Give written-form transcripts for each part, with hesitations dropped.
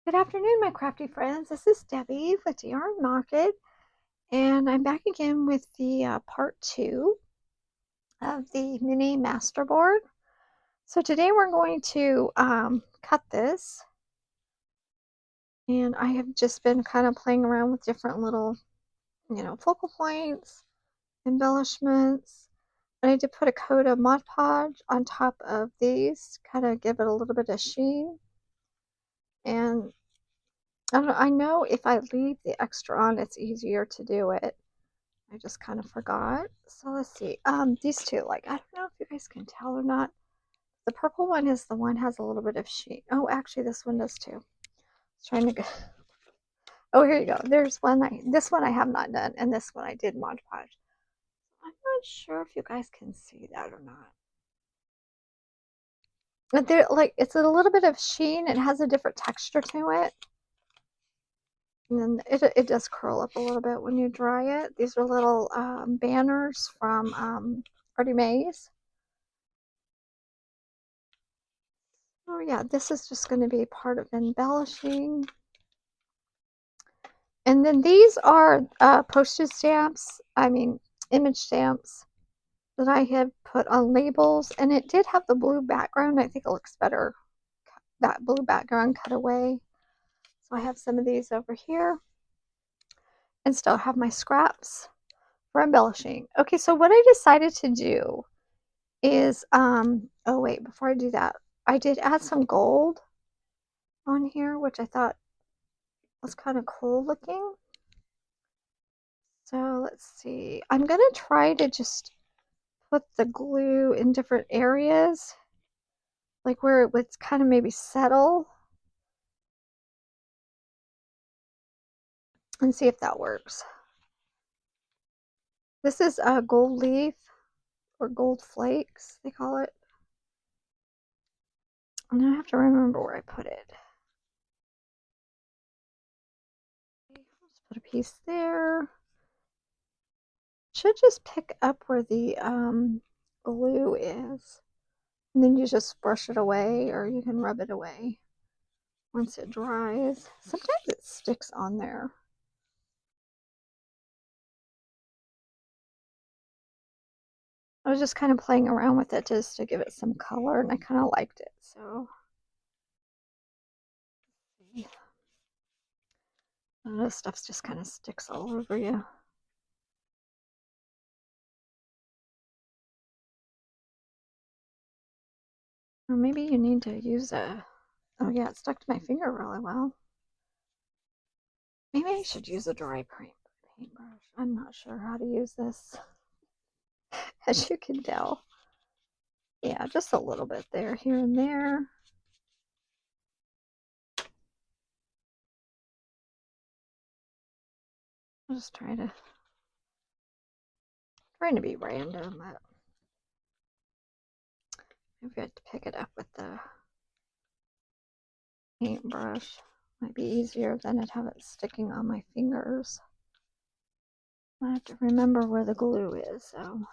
Good afternoon, my crafty friends. This is Debbie with the Yarn Market, and I'm back again with the part two of the mini masterboard. So today we're going to cut this, and I have just been kind of playing around with different little, focal points, embellishments. I need to put a coat of Mod Podge on top of these, kind of give it a little bit of sheen. And I don't know, I know if I leave the extra on, it's easier to do it. I just kind of forgot. So let's see. These two, like, I don't know if you guys can tell or not. The purple one is the one has a little bit of sheen. Oh, actually, this one does too. Trying to go. Oh, here you go. There's one. This one I have not done, and this one I did Mod Podge. I'm not sure if you guys can see that or not. But there, like, it's a little bit of sheen. It has a different texture to it. And then it does curl up a little bit when you dry it. These are little banners from Artie Mays. Oh yeah, this is just going to be part of embellishing. And then these are postage stamps, image stamps that I have put on labels. And it did have the blue background. I think it looks better, that blue background cut away. So I have some of these over here. And still have my scraps for embellishing. Okay, so what I decided to do is, oh wait, before I do that, I did add some gold on here, which I thought was kind of cool looking. So let's see. I'm going to try to just put the glue in different areas, like where it would kind of maybe settle, and see if that works. This is a gold leaf, or gold flakes, they call it. And I have to remember where I put it. Let's put a piece there. Should just pick up where the glue is. And then you just brush it away, or you can rub it away once it dries. Sometimes it sticks on there. I was just kind of playing around with it just to give it some color, and I kind of liked it. So this stuff just kind of sticks all over you. Or maybe you need to use a, oh yeah, it stuck to my finger really well. Maybe I should use a dry paintbrush. I'm not sure how to use this, as you can tell. Yeah, just a little bit there, here and there. I'll just trying to be random, but I've got to pick it up with the paintbrush. Might be easier than it have it sticking on my fingers. I have to remember where the glue is, so I'll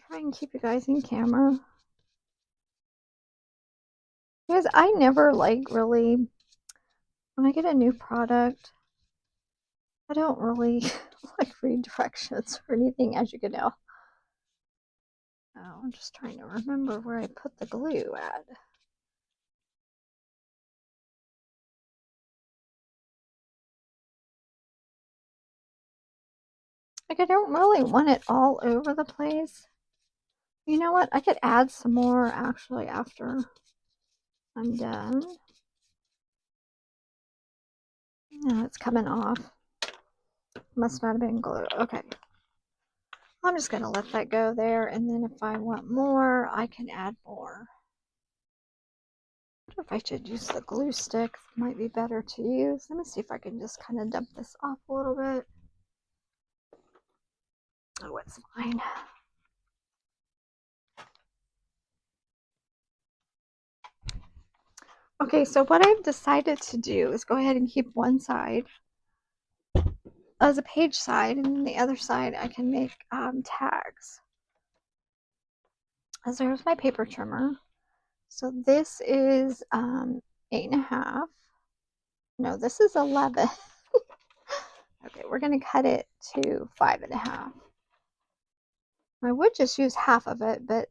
try and keep you guys in camera. Because I never really, when I get a new product, I don't really like read directions or anything, as you can tell. Oh, I'm just trying to remember where I put the glue at. Like, I don't really want it all over the place. You know what? I could add some more actually after I'm done. No, it's coming off. Must not have been glue. Okay. I'm just going to let that go there, and then if I want more, I can add more. I wonder if I should use the glue stick. Might be better to use. Let me see if I can just kind of dump this off a little bit. Oh, it's fine. Okay, so what I've decided to do is go ahead and keep one side as a page side, and then the other side I can make tags. As there's my paper trimmer. So this is 8.5. No, this is 11. Okay, we're going to cut it to 5.5. I would just use half of it, but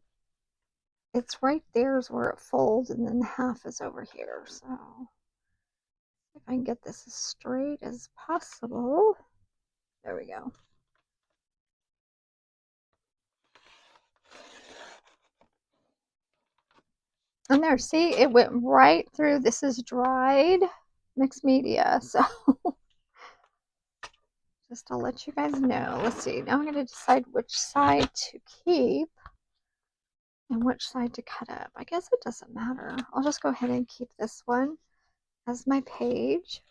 it's right there is where it folds, and then the half is over here. So if I can get this as straight as possible. There we go. And there, see, it went right through. This is dried mixed media, so just to let you guys know. Let's see, now I'm going to decide which side to keep and which side to cut up. I guess it doesn't matter. I'll just go ahead and keep this one as my page.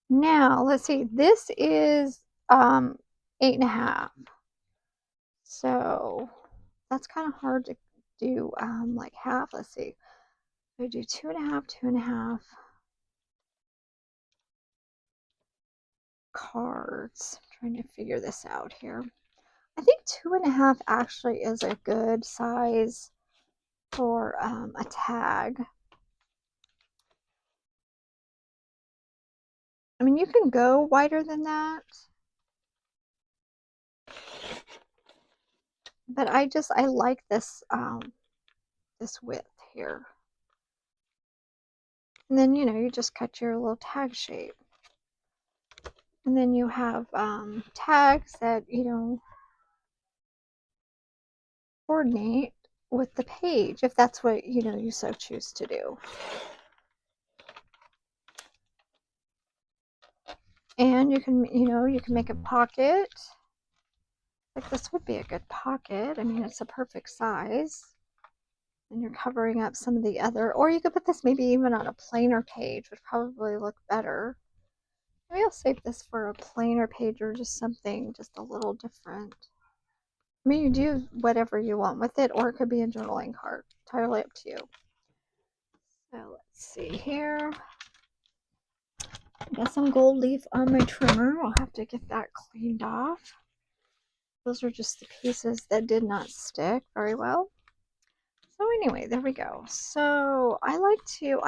Now, let's see, this is 8.5. So that's kind of hard to do like half. Let's see. I do 2.5, 2.5 cards. I'm trying to figure this out here. I think 2.5 actually is a good size for a tag. I mean, you can go wider than that, but I like this this width here. And then, you know, you just cut your little tag shape. And then you have tags that, you know, coordinate with the page if that's what, you know, you so choose to do. And you can, you know, you can make a pocket. Like this would be a good pocket. I mean, it's a perfect size. And you're covering up some of the other, or you could put this maybe even on a plainer page, would probably look better. Maybe I'll save this for a plainer page or just something just a little different. I mean, you do whatever you want with it, or it could be a journaling card. Entirely up to you. So let's see here. I got some gold leaf on my trimmer. I'll have to get that cleaned off. Those are just the pieces that did not stick very well. So anyway, there we go. So I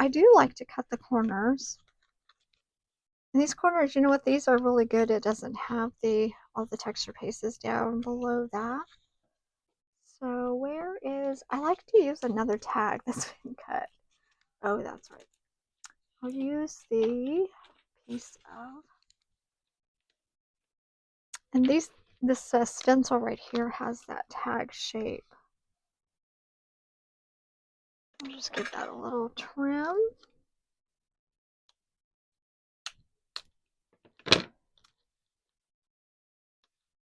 do like to cut the corners. And these corners, you know what, these are really good. It doesn't have all the texture pieces down below that. So I like to use another tag that's been cut. Oh, that's right. I'll use the piece of, and this stencil right here has that tag shape. I'll just give that a little trim.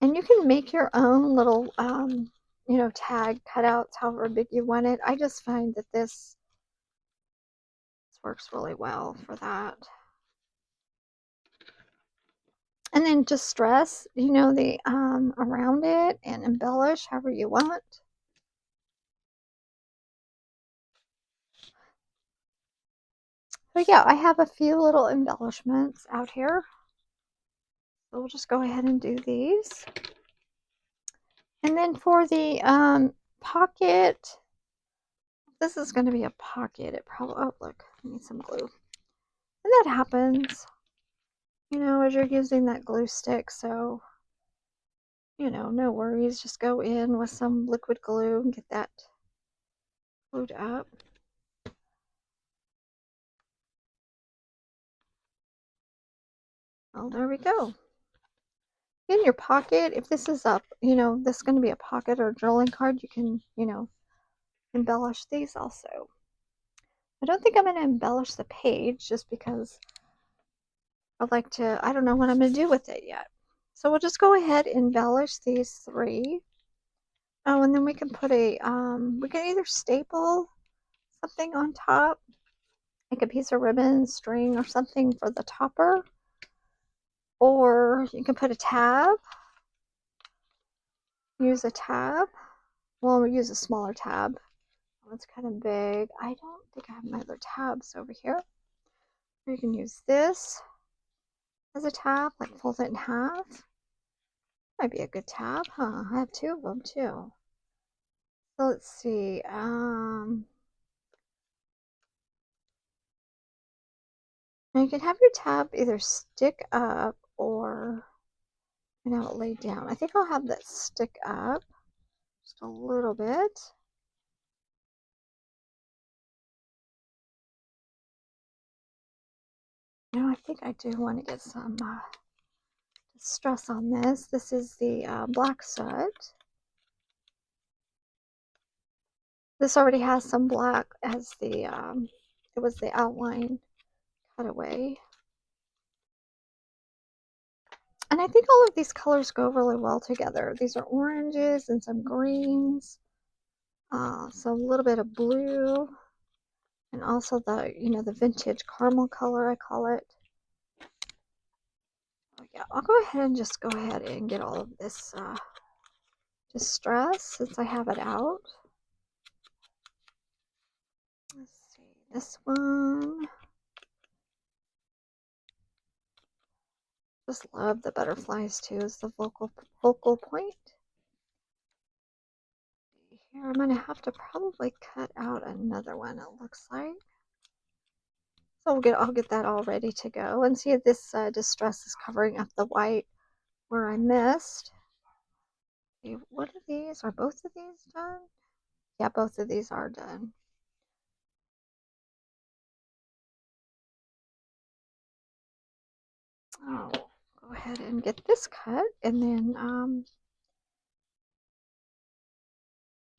And you can make your own little, you know, tag cutouts, however big you want it. I just find that this works really well for that. And then just stress, you know, the around it and embellish however you want. But yeah, I have a few little embellishments out here. So we'll just go ahead and do these. And then for the pocket, this is going to be a pocket. It probably, oh look, I need some glue. And that happens, you know, as you're using that glue stick. So, you know, no worries. Just go in with some liquid glue and get that glued up. Oh, there we go. In your pocket, if this is up, you know, this is going to be a pocket or a journaling card, you can, you know, embellish these also. I don't think I'm going to embellish the page just because I'd like to, I don't know what I'm going to do with it yet. So we'll just go ahead and embellish these 3. Oh, and then we can put we can either staple something on top, like a piece of ribbon, string, or something for the topper. Or you can put a tab. Use a tab. Well, we'll use a smaller tab. It's kind of big. I don't think I have my other tabs over here. Or you can use this as a tab, like fold it in half. Might be a good tab, huh? I have 2 of them too. So let's see. Now you can have your tab either stick up or have it laid down. I think I'll have that stick up just a little bit. Now I think I do want to get some distress on this. This is the black soot. This already has some black as the it was the outline cutaway. And I think all of these colors go really well together. These are oranges and some greens, so a little bit of blue, and also the the vintage caramel color I call it. Oh, yeah, I'll go ahead and just go ahead and get all of this distress since I have it out. Let's see, this one. Just love the butterflies too as the focal point. Here, I'm gonna have to probably cut out another one, it looks like. So I'll get that all ready to go. And see if this distress is covering up the white where I missed. Okay, what are these? Are both of these done? Yeah, both of these are done. Oh, go ahead and get this cut, and then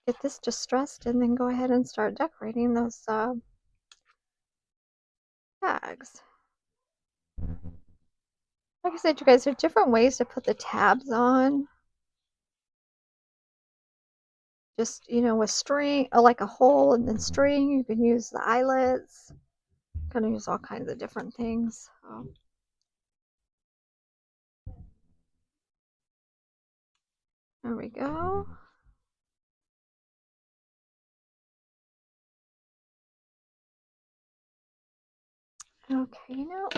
get this distressed, and then go ahead and start decorating those tags. Like I said, you guys, there's different ways to put the tabs on. Just, with string, like a hole and then string. You can use the eyelets. Kind of use all kinds of different things. There we go. Okay, now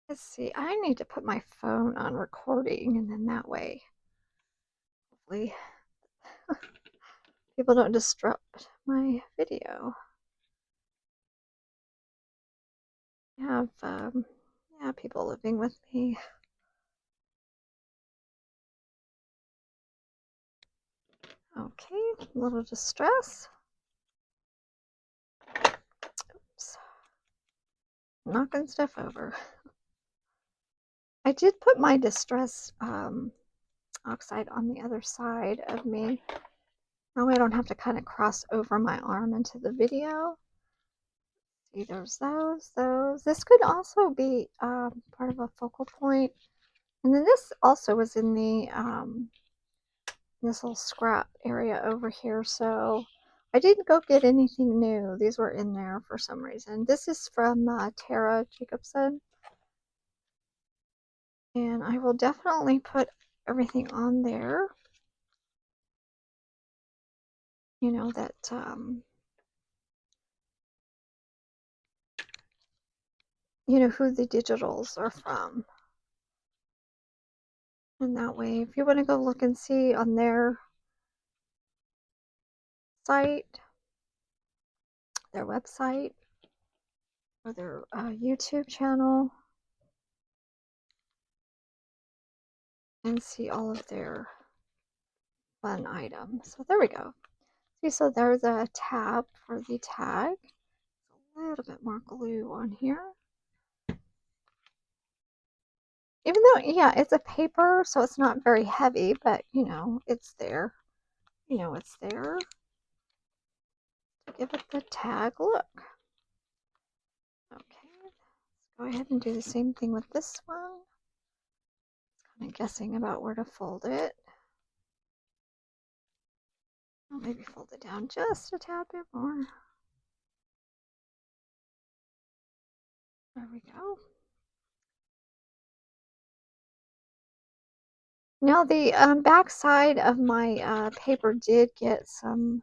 let's see. I need to put my phone on recording, and then that way, hopefully, people don't disrupt my video. I have yeah, people living with me. Okay, a little distress. Oops. Knocking stuff over. I did put my distress oxide on the other side of me. That way I don't have to kind of cross over my arm into the video. See, there's those. This could also be part of a focal point. And then this also was in the this little scrap area over here. So I didn't go get anything new. These were in there for some reason. This is from Tara Jacobson. And I will definitely put everything on there. That who the digitals are from. And that way, if you want to go look and see on their site, their website, or their YouTube channel, and see all of their fun items. So there we go. See, so there's a tab for the tag. A little bit more glue on here. Even though, yeah, it's a paper, so it's not very heavy, but, it's there. It's there to give it the tag look. Okay, let's go ahead and do the same thing with this one. Kind of guessing about where to fold it. I'll maybe fold it down just a tad bit more. There we go. Now the back side of my paper did get some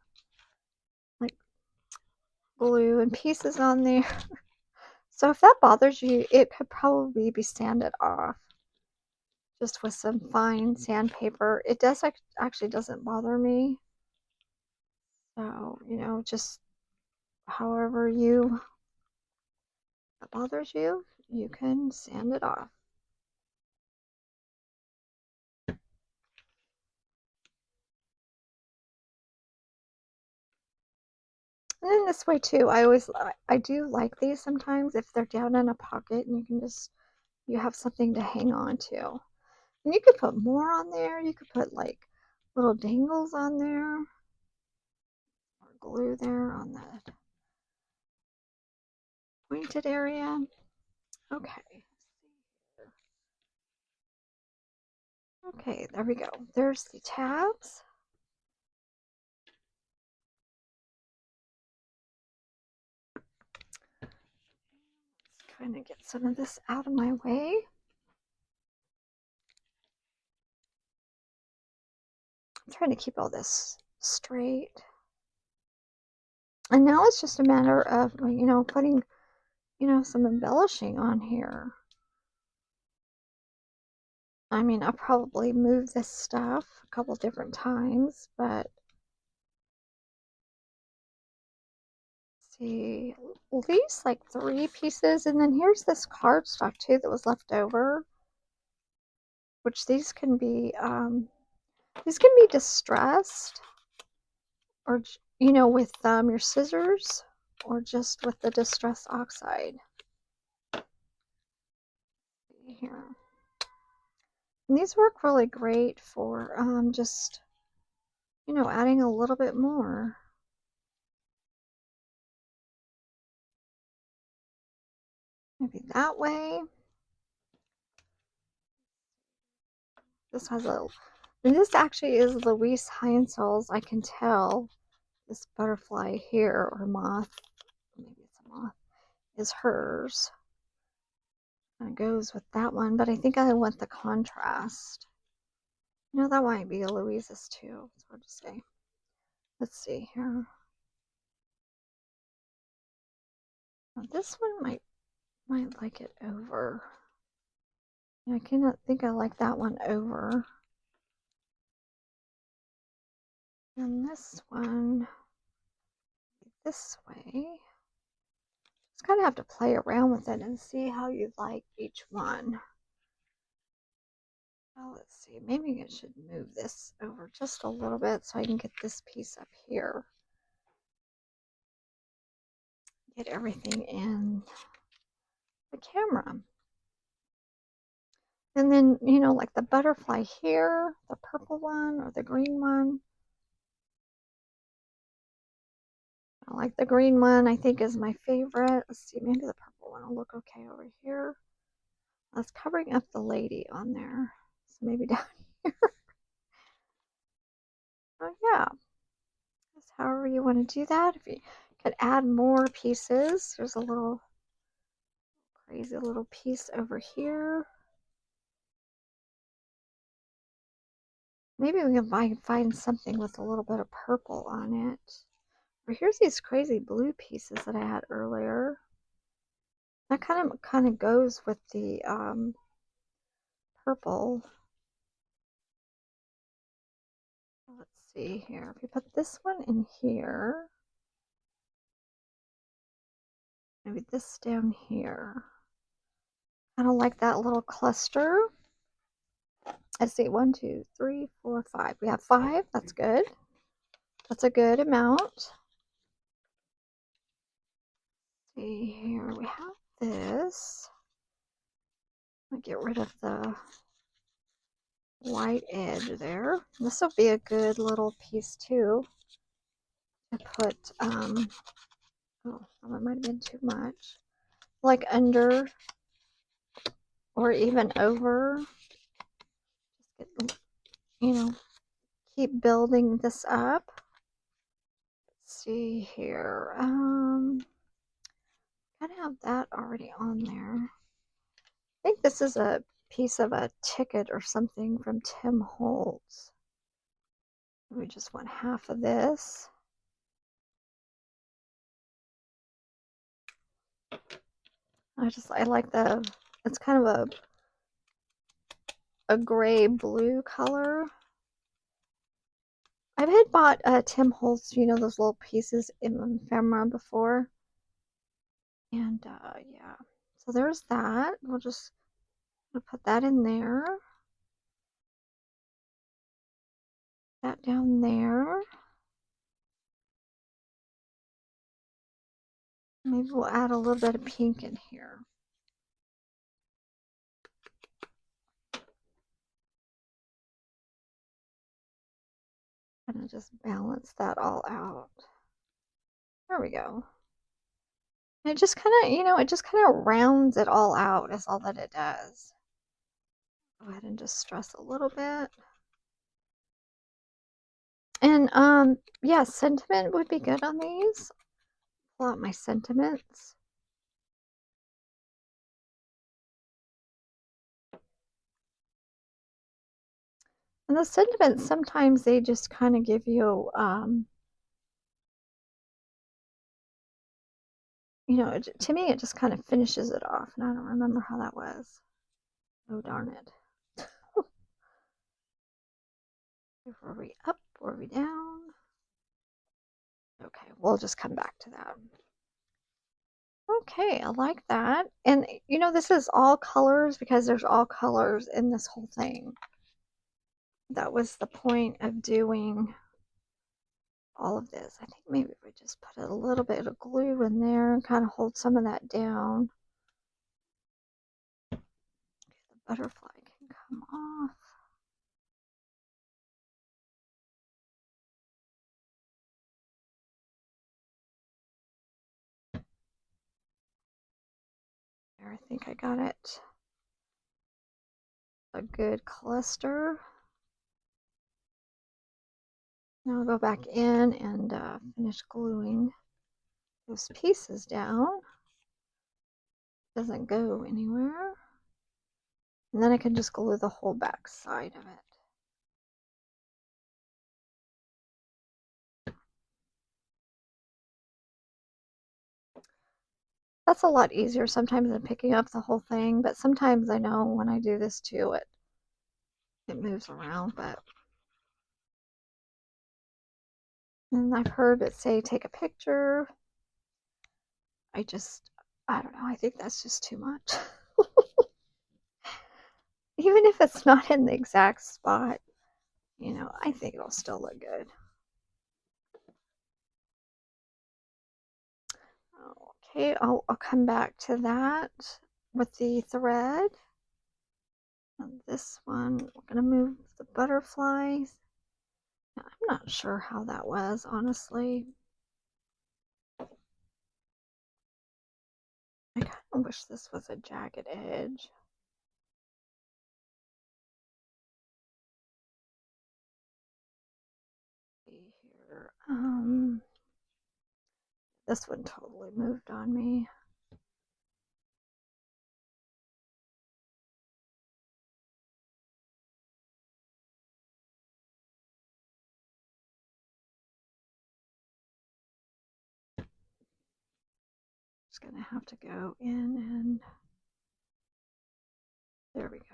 like glue and pieces on there. So if that bothers you, it could probably be sanded off just with some fine sandpaper. It actually doesn't bother me. So, you know, just however that bothers you, you can sand it off. And then this way too, I do like these sometimes if they're down in a pocket and you can just, you have something to hang on to. And you could put more on there. You could put like little dangles on there or glue there on the pointed area. Okay. Okay, there we go. There's the tabs. Let's kind of get some of this out of my way. I'm trying to keep all this straight. And now it's just a matter of, you know, putting, you know, some embellishing on here. I mean, I'll probably move this stuff a couple different times, but see, at least like 3 pieces. And then here's this cardstock too that was left over, which these can be distressed, or, you know, with your scissors, or just with the distress oxide. Here. And these work really great for just, you know, adding a little bit more. Maybe that way. This has a, and this actually is Louise Heinzel's, I can tell. This butterfly here, or moth, maybe it's a moth, is hers. And it goes with that one, but I think I want the contrast. You know, that might be a Louise's too. It's hard to say. Let's see here. Now this one might like it over. Yeah, I cannot think I like that one over. And this one this way. Just kind of have to play around with it and see how you like each one. Well, let's see. Maybe I should move this over just a little bit so I can get this piece up here. Get everything in the camera. And then, you know, like the butterfly here, the purple one or the green one. I like the green one, I think is my favorite. Let's see, maybe the purple one will look okay over here. That's covering up the lady on there. So maybe down here. Oh yeah. Just however you want to do that. If you could add more pieces, there's a little crazy little piece over here. Maybe we can find something with a little bit of purple on it. Or here's these crazy blue pieces that I had earlier. That kind of goes with the purple. Let's see here. If we put this one in here, maybe this down here. Kind of like that little cluster. Let's see, 1, 2, 3, 4, 5. We have 5. That's good. That's a good amount. See here, we have this. I'll get rid of the white edge there. This will be a good little piece too to put, oh, that might have been too much. Like under or even over. Just get, you know, keep building this up. Let's see here. Kind of have that already on there. I think this is a piece of a ticket or something from Tim Holtz. We just want half of this. I like the, it's kind of a gray blue color. I've had bought Tim Holtz, you know, those little pieces in ephemera before. And yeah, so there's that. We'll just put that in there. That down there. Maybe we'll add a little bit of pink in here. And just balance that all out. There we go. And it just kind of, you know, it just kind of rounds it all out is all that it does. Go ahead and just stress a little bit. And yeah, sentiment would be good on these. Pull out my sentiments. And the sentiments, sometimes they just kind of give you, you know, to me, it just kind of finishes it off. And I don't remember how that was. Oh, darn it. Were we up? Were we down? Okay, we'll just come back to that. Okay, I like that. And you know, this is all colors because there's all colors in this whole thing. That was the point of doing all of this. I think maybe we just put a little bit of glue in there and kind of hold some of that down. The butterfly can come off. There, I think I got it. A good cluster. Now I'll go back in and finish gluing those pieces down. Doesn't go anywhere. And then I can just glue the whole back side of it. That's a lot easier sometimes than picking up the whole thing, but sometimes I know when I do this too, it moves around, but and I've heard it say take a picture. I don't know, I think that's just too much. Even if it's not in the exact spot, you know, I think it'll still look good. Okay, I'll come back to that with the thread. And this one, we're going to move the butterflies. Now, I'm not sure how that was, honestly. I kind of wish this was a jagged edge. See here. This one totally moved on me. Just gonna have to go in and there we go.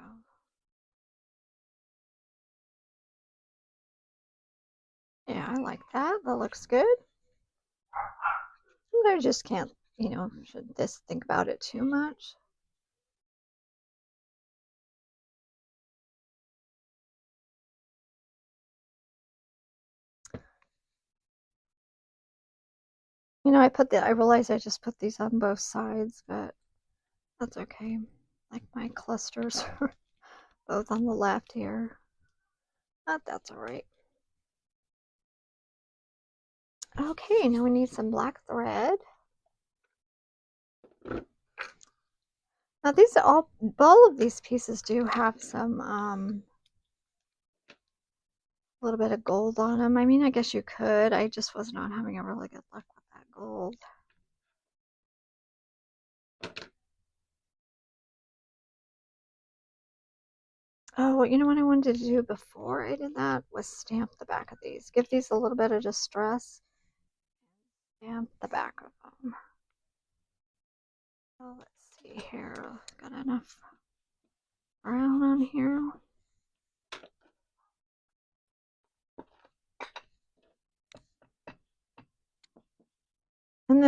Yeah, I like that. That looks good. I just can't, you know, should this think about it too much. You know, I realized I just put these on both sides, but that's okay. Like my clusters are both on the left here. That's all right. Okay, now we need some black thread. Now these are all of these pieces do have some a little bit of gold on them. I mean, I guess you could. I just was not having a really good luck with that gold. Oh, you know what I wanted to do before I did that was stamp the back of these. Give these a little bit of distress. Stamp the back of them. Oh, let's see here. Got enough brown on here.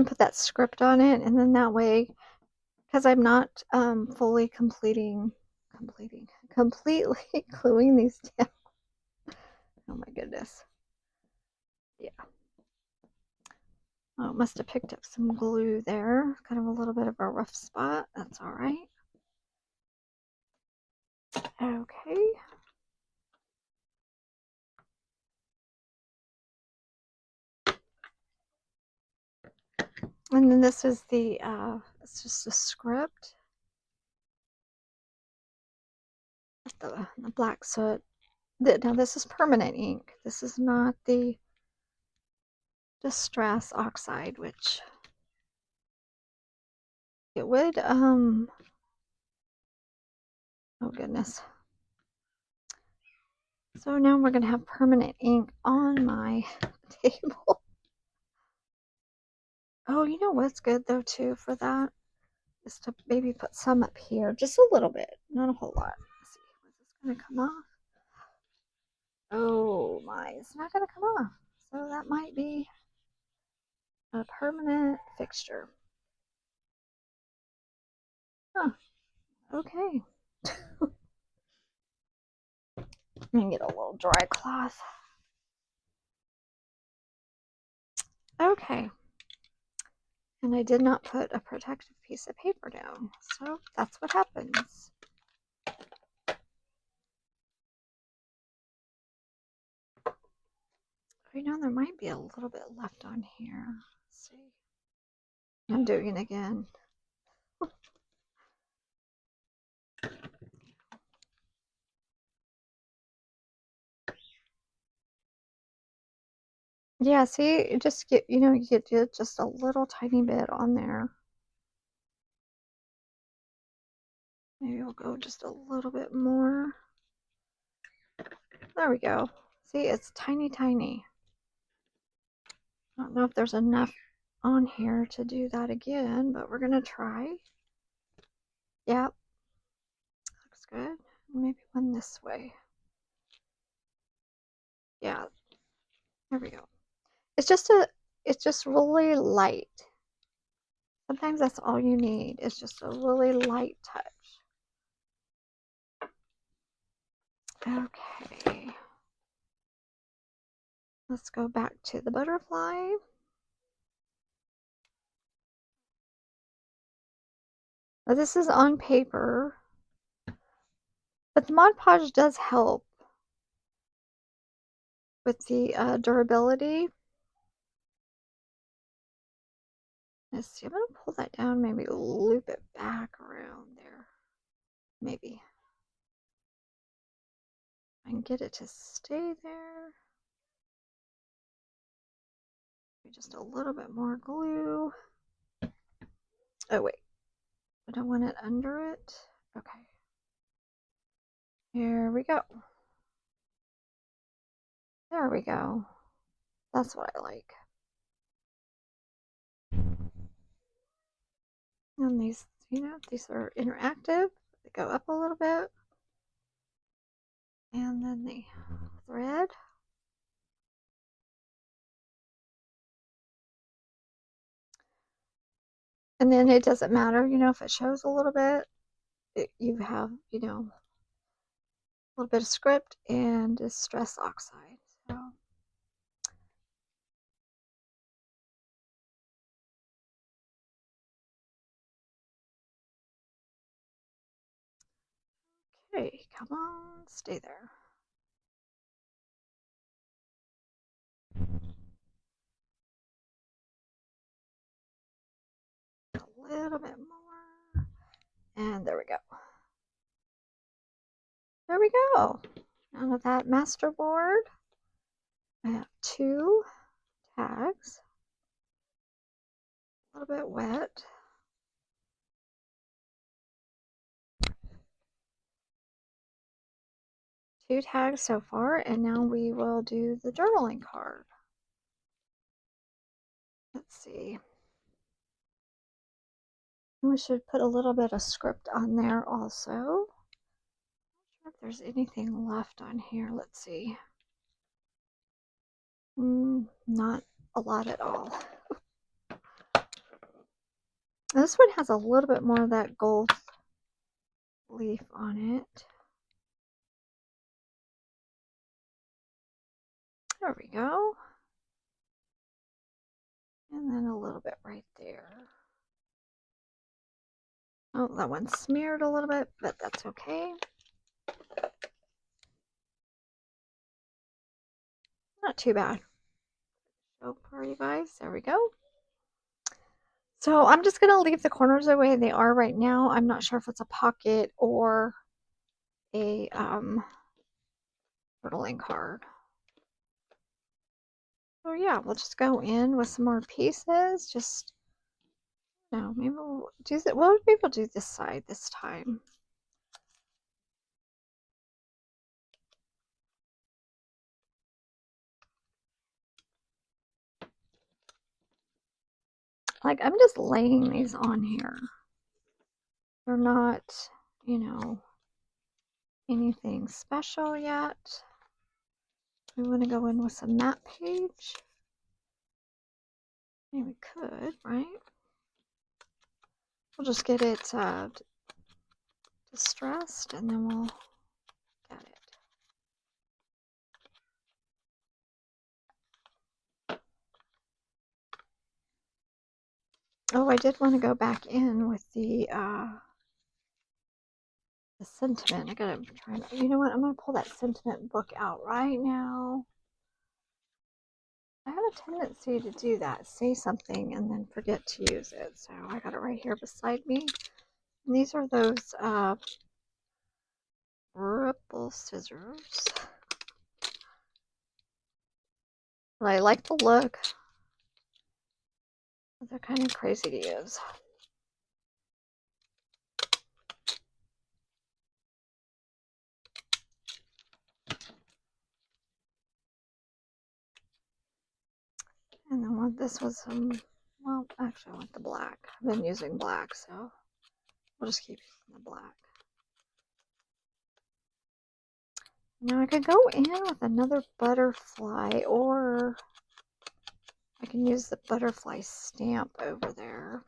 then put that script on it, and then that way, because I'm not fully completely gluing these down. Oh my goodness. Yeah. Oh, must have picked up some glue there. Kind of a little bit of a rough spot. That's all right. Okay. And then this is the, it's just a script. The black soot. Now this is permanent ink. This is not the distress oxide, which it would, oh goodness. So now we're going to have permanent ink on my table. Oh, you know what's good though too for that is to maybe put some up here, just a little bit, not a whole lot. Let's see, is this going to come off? Oh my, it's not going to come off. So that might be a permanent fixture. Huh, okay. I'm going to get a little dry cloth. Okay. And I did not put a protective piece of paper down, so that's what happens. You know, there might be a little bit left on here. Let's see. I'm doing it again. Yeah, see, you just get, you know, you get just a little tiny bit on there. Maybe we'll go just a little bit more. There we go. See, it's tiny, tiny. I don't know if there's enough on here to do that again, but we're going to try. Yep. Looks good. Maybe one this way. Yeah. There we go. It's just really light. Sometimes that's all you need. It's just a really light touch. Okay. Let's go back to the butterfly. Now this is on paper, but the Mod Podge does help with the durability. Let's see, I'm going to pull that down, maybe loop it back around there. Maybe. I can get it to stay there. Just a little bit more glue. Oh, wait. I don't want it under it. Okay. Here we go. There we go. That's what I like. And these, you know, these are interactive. They go up a little bit. And then the thread. And then it doesn't matter, you know, if it shows a little bit, you have, you know, a little bit of script and distress oxide. So okay, come on, stay there. A little bit more. And there we go. There we go. Now with that master board, I have 2 tags. A little bit wet. Two tags so far, and now we will do the journaling card. Let's see. We should put a little bit of script on there also. Not sure if there's anything left on here. Let's see. Not a lot at all. This one has a little bit more of that gold leaf on it. There we go. And then a little bit right there. Oh, that one smeared a little bit, but that's okay. Not too bad. So for you guys, there we go. So I'm just going to leave the corners the way they are right now. I'm not sure if it's a pocket or a journaling card. So yeah, we'll just go in with some more pieces. Just, no, maybe we'll do that. Well, maybe we'll do this side this time. Like, I'm just laying these on here. They're not, you know, anything special yet. We want to go in with some matte page. Maybe we could, right? We'll just get it distressed and then we'll get it. Oh, I did want to go back in with the sentiment. I gotta try. You know what? I'm gonna pull that sentiment book out right now. I have a tendency to do that, say something and then forget to use it. So I got it right here beside me. And these are those ripple scissors. I like the look, but they're kind of crazy to use. And then this was some, well, actually I want the black. I've been using black, so we'll just keep using the black. Now I could go in with another butterfly, or I can use the butterfly stamp over there.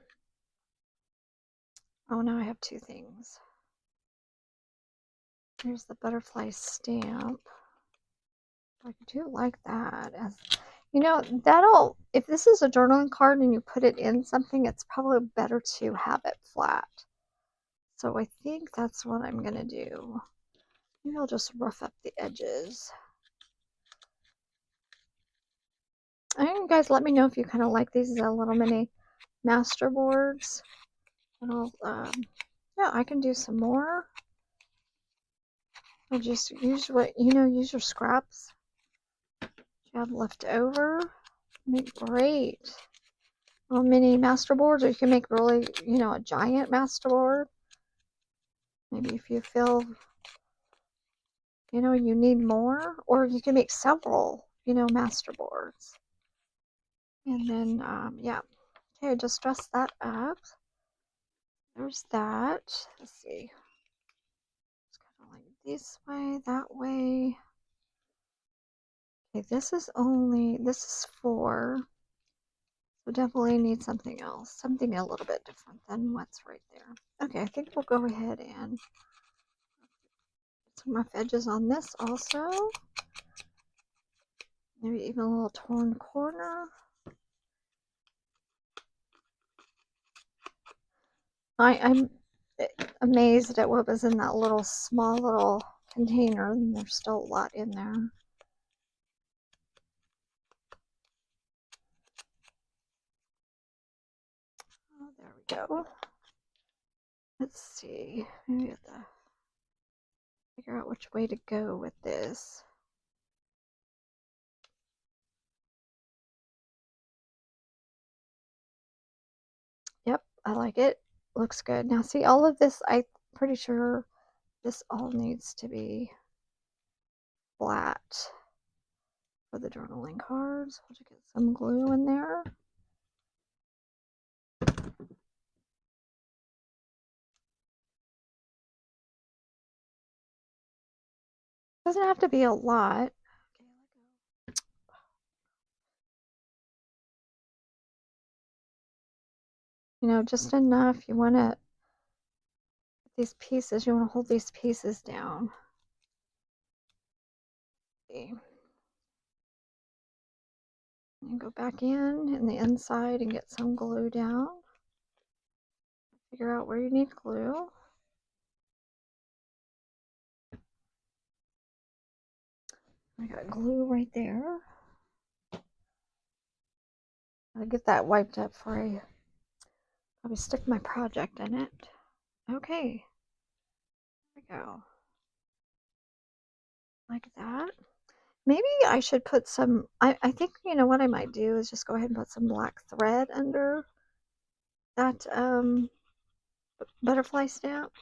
Oh, now I have two things. Here's the butterfly stamp. I do like that. As you know, that'll, if this is a journaling card and you put it in something, it's probably better to have it flat. So I think that's what I'm gonna do. Maybe I'll just rough up the edges. I think you guys let me know if you kind of like these as a little mini master boards. And I'll, yeah, I can do some more. I'll just use what, you know, use your scraps you have left over. Make great little mini master boards, or you can make really, you know, a giant master board. Maybe if you feel, you know, you need more, or you can make several, you know, master boards. And then, yeah. Okay, just dress that up. There's that. Let's see. It's kind of like this way, that way. Okay, this is 4. So definitely need something else. Something a little bit different than what's right there. Okay, I think we'll go ahead and put some rough edges on this also. Maybe even a little torn corner. I'm amazed at what was in that little small little container, and there's still a lot in there. Oh, there we go. Let's see. Maybe we have to figure out which way to go with this. Yep, I like it. Looks good. Now see, all of this, I'm pretty sure this all needs to be flat for the journaling cards. We'll just get some glue in there. Doesn't have to be a lot. You know, just enough. You want to, these pieces, you want to hold these pieces down. See. And go back in the inside and get some glue down. Figure out where you need glue. I got glue right there. I'll get that wiped up before I probably stick my project in it. Okay, there we go. Like that. Maybe I should put some, I think, you know, what I might do is just go ahead and put some black thread under that butterfly stamp.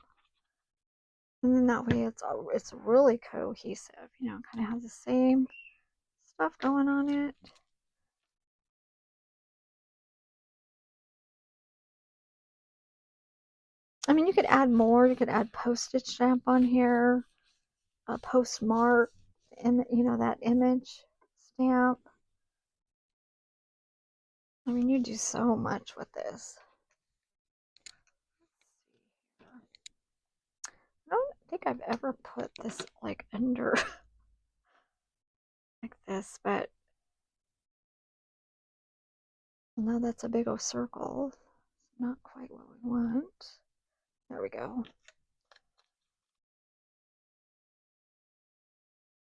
And then that way it's really cohesive, you know, kind of has the same stuff going on it. I mean, you could add more. You could add postage stamp on here, a postmark, and you know, that image stamp. I mean, you do so much with this. I don't think I've ever put this like under like this, but no, that's a big old circle. Not quite what we want. There we go.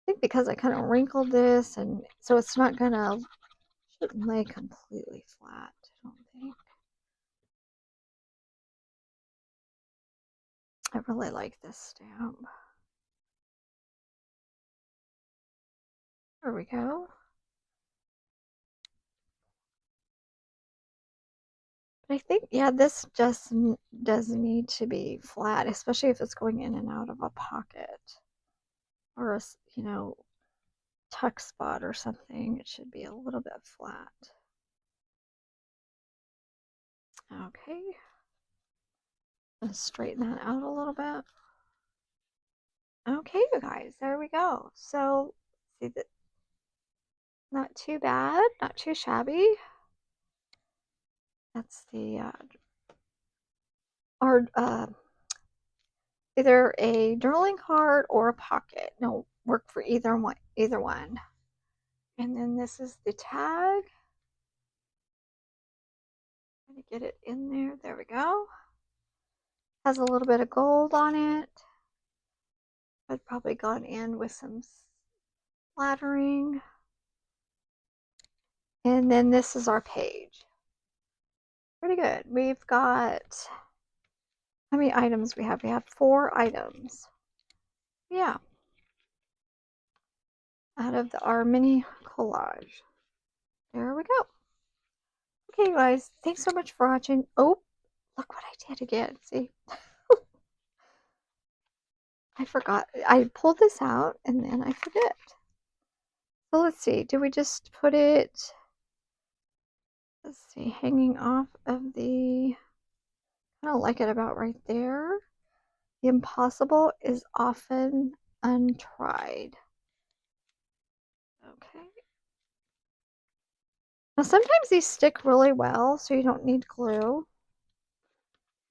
I think because I kind of wrinkled this, and so it's not gonna, shouldn't lay completely flat, I don't think. I really like this stamp. There we go. But I think, yeah, this just does need to be flat, especially if it's going in and out of a pocket or a, you know, tuck spot or something. It should be a little bit flat. Okay. Let's straighten that out a little bit. Okay, you guys, there we go. So, see that, not too bad, not too shabby. That's the either a journaling card or a pocket. No, work for either one. Either one. And then this is the tag. Trying to get it in there. There we go. Has a little bit of gold on it. I'd probably gone in with some splattering. And then this is our page. Pretty good. We've got, how many items we have? We have 4 items. Yeah. Out of our mini collage. There we go. Okay, guys. Thanks so much for watching. Oh, look what I did again. See? I forgot. I pulled this out and then I forget. So let's see. Do we just put it, let's see, hanging off of the, I don't like it about right there. The impossible is often untried. Okay. Now sometimes these stick really well, so you don't need glue.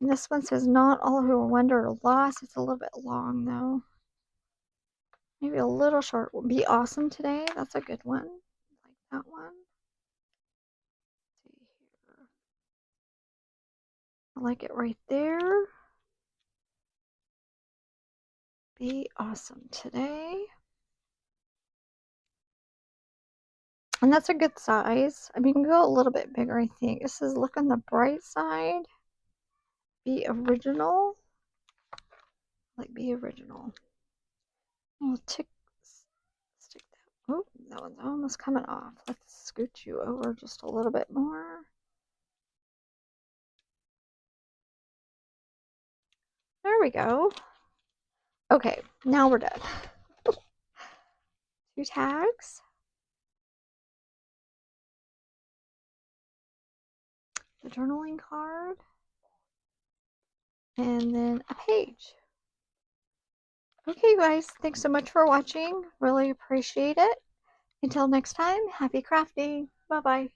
And this one says, not all who wonder or lost. It's a little bit long though. Maybe a little short would be awesome today. That's a good one. I like that one. Let's see here. I like it right there. Be awesome today. And that's a good size. I mean, you can go a little bit bigger, I think. This is look on the bright side. Be original. Like, be original. We'll stick that. Oh, that one's almost coming off. Let's scoot you over just a little bit more. There we go. Okay, now we're done. 2 tags. The journaling card. And then a page. Okay, you guys, thanks so much for watching. Really appreciate it. Until next time, happy crafting. Bye-bye.